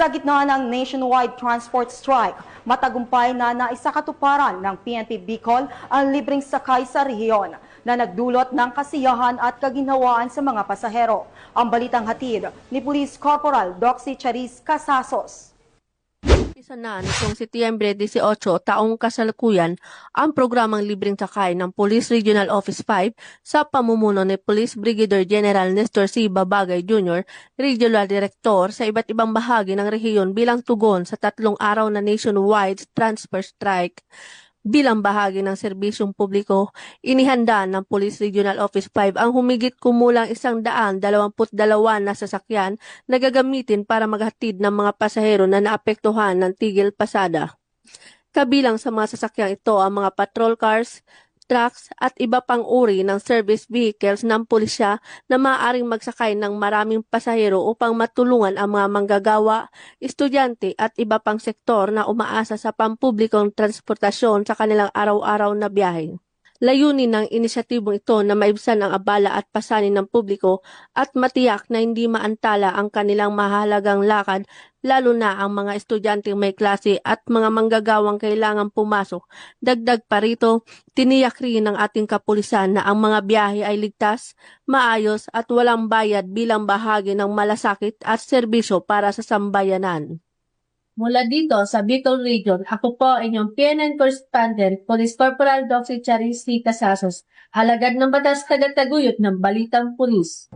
Sa gitna ng nationwide transport strike, matagumpay na naisakatuparan ng PNP Bicol ang libreng sakay sa rehiyon na nagdulot ng kasiyahan at kaginhawaan sa mga pasahero. Ang balitang hatid ni Police Corporal Doxy Charis Casasos. Umpisa na nitong Setyembre 18 taong kasalukuyan ang programang libreng sakay ng Police Regional Office 5 sa pamumuno ni Police Brigadier General Nestor C. Babagay Jr., Regional Director sa iba't ibang bahagi ng rehiyon bilang tugon sa 3 araw na nationwide transport strike. Bilang bahagi ng serbisyong publiko, inihanda ng Police Regional Office 5 ang humigit kumulang 122 na sasakyan na gagamitin para maghatid ng mga pasahero na naapektuhan ng tigil pasada. Kabilang sa mga sasakyang ito ang mga patrol cars, trucks at iba pang uri ng service vehicles ng pulisya na maaaring magsakay ng maraming pasahero upang matulungan ang mga manggagawa, estudyante at iba pang sektor na umaasa sa pampublikong transportasyon sa kanilang araw-araw na biyahe. Layunin ng inisyatibong ito na maibsan ang abala at pasanin ng publiko at matiyak na hindi maantala ang kanilang mahalagang lakad, lalo na ang mga estudyanteng may klase at mga manggagawang kailangang pumasok. Dagdag pa rito, tiniyak rin ng ating kapulisan na ang mga biyahe ay ligtas, maayos at walang bayad bilang bahagi ng malasakit at serbisyo para sa sambayanan. Mula dito sa Bicol Region, ako po inyong PNN Correspondent, Police Corporal Doxy Charis C. Casasos, alagad ng batas tagataguyod ng Balitang Pulis.